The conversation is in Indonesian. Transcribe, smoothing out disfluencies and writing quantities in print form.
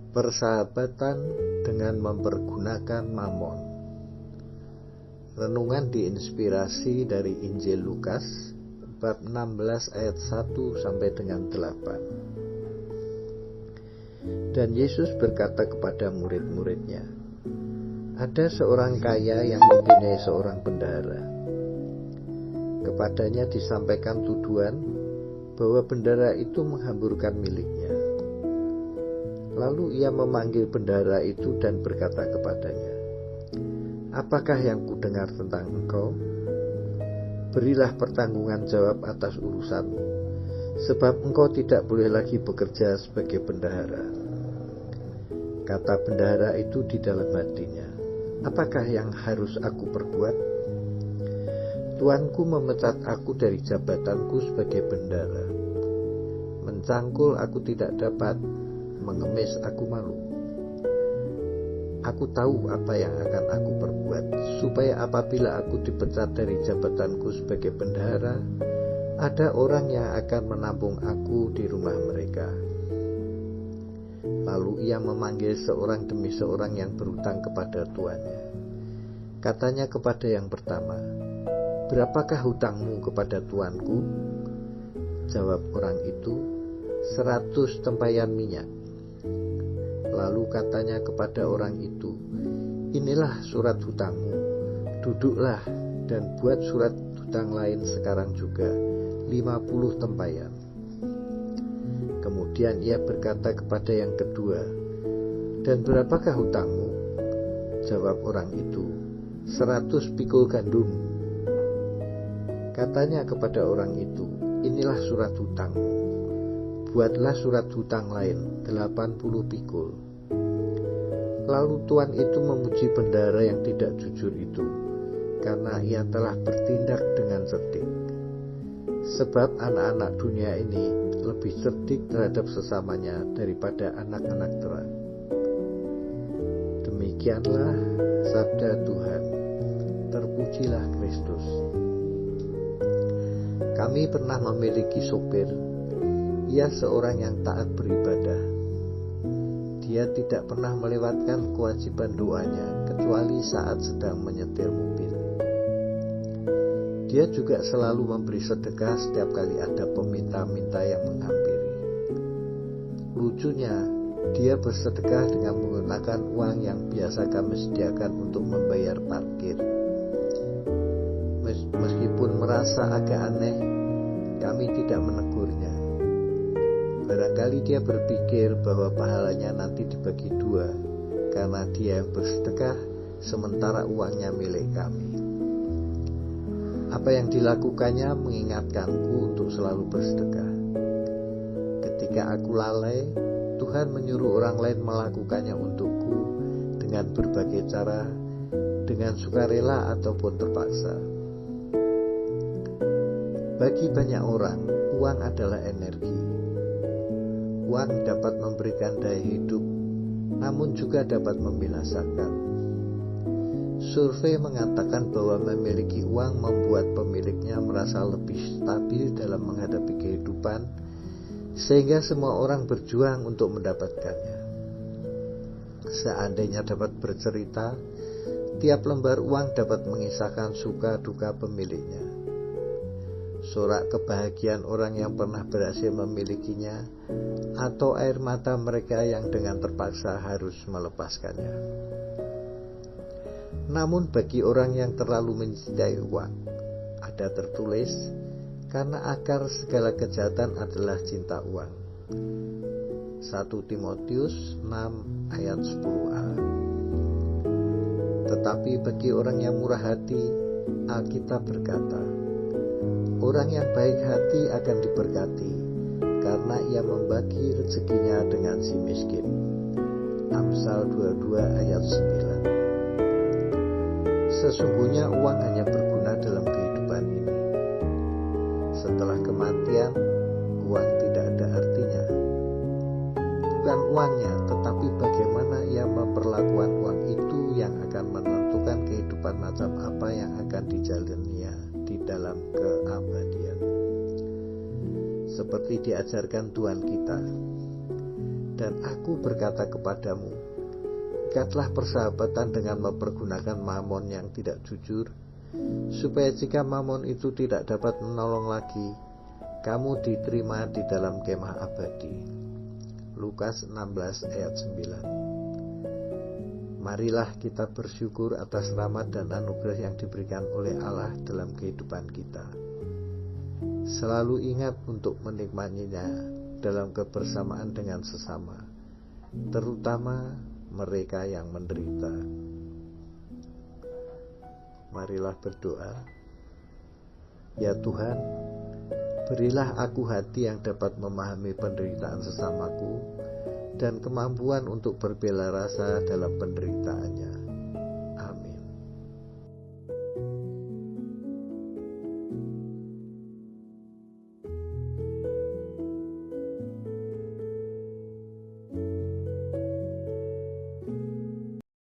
Persahabatan dengan mempergunakan mamon. Renungan diinspirasi dari Injil Lukas bab 16 ayat 1 sampai dengan 8. Dan Yesus berkata kepada murid-muridnya, ada seorang kaya yang mempunyai seorang bendahara. Kepadanya disampaikan tuduhan bahwa bendahara itu menghamburkan miliknya. Lalu ia memanggil bendahara itu dan berkata kepadanya, apakah yang kudengar tentang engkau? Berilah pertanggungan jawab atas urusanmu, sebab engkau tidak boleh lagi bekerja sebagai bendahara. Kata bendahara itu di dalam hatinya, apakah yang harus aku perbuat? Tuanku memecat aku dari jabatanku sebagai bendahara. Mencangkul aku tidak dapat, mengemis aku malu. Aku tahu apa yang akan aku perbuat, supaya apabila aku dipecat dari jabatanku sebagai bendahara, ada orang yang akan menampung aku di rumah mereka. Lalu ia memanggil seorang demi seorang yang berhutang kepada tuannya. Katanya kepada yang pertama, berapakah hutangmu kepada tuanku? Jawab orang itu, 100 tempayan minyak. Lalu katanya kepada orang itu, inilah surat hutangmu, duduklah dan buat surat hutang lain sekarang juga, 50 tempayan. Kemudian ia berkata kepada yang kedua, dan berapakah hutangmu? Jawab orang itu, 100 pikul gandum. Katanya kepada orang itu, inilah surat hutangmu, buatlah surat hutang lain, 80 pikul. Lalu tuan itu memuji bendahara yang tidak jujur itu, karena ia telah bertindak dengan cerdik. Sebab anak-anak dunia ini lebih cerdik terhadap sesamanya daripada anak-anak terang. Demikianlah sabda Tuhan. Terpujilah Kristus. Kami pernah memiliki sopir. Ia seorang yang taat beribadah. Dia tidak pernah melewatkan kewajiban doanya kecuali saat sedang menyetir mobil. Dia juga selalu memberi sedekah setiap kali ada peminta-minta yang menghampiri. Lucunya, dia bersedekah dengan menggunakan uang yang biasa kami sediakan untuk membayar parkir. Meskipun merasa agak aneh, kami tidak menegurnya. Barangkali dia berpikir bahwa pahalanya nanti dibagi dua, karena dia yang bersedekah, sementara uangnya milik kami. Apa yang dilakukannya mengingatkanku untuk selalu bersedekah. Ketika aku lalai, Tuhan menyuruh orang lain melakukannya untukku dengan berbagai cara, dengan sukarela ataupun terpaksa. Bagi banyak orang, uang adalah energi. Uang dapat memberikan daya hidup, namun juga dapat membinasakan. Survei mengatakan bahwa memiliki uang membuat pemiliknya merasa lebih stabil dalam menghadapi kehidupan, sehingga semua orang berjuang untuk mendapatkannya. Seandainya dapat bercerita, tiap lembar uang dapat mengisahkan suka duka pemiliknya. Sorak kebahagiaan orang yang pernah berhasil memilikinya, atau air mata mereka yang dengan terpaksa harus melepaskannya. Namun bagi orang yang terlalu mencintai uang, ada tertulis, karena akar segala kejahatan adalah cinta uang. 1 Timotius 6 ayat 10a. Tetapi bagi orang yang murah hati, Alkitab berkata, orang yang baik hati akan diberkati, karena ia membagi rezekinya dengan si miskin. Amsal 22 ayat 9. Sesungguhnya uang hanya berguna dalam kehidupan ini. Setelah kematian, uang tidak ada artinya. Bukan uangnya, tetapi bagaimana ia memperlakukan uang itu yang akan menentukan kehidupan macam apa yang akan dijalaninya di dalam keabadian. Seperti diajarkan Tuhan kita, Dan aku berkata kepadamu, ikatlah persahabatan dengan mempergunakan mamon yang tidak jujur, supaya jika mamon itu tidak dapat menolong lagi, kamu diterima di dalam kemah abadi. Lukas 16 ayat 9. Marilah kita bersyukur atas rahmat dan anugerah yang diberikan oleh Allah dalam kehidupan kita. Selalu ingat untuk menikmatinya dalam kebersamaan dengan sesama, terutama mereka yang menderita. Marilah berdoa. Ya Tuhan, berilah aku hati yang dapat memahami penderitaan sesamaku dan kemampuan untuk berbela rasa dalam penderitaannya.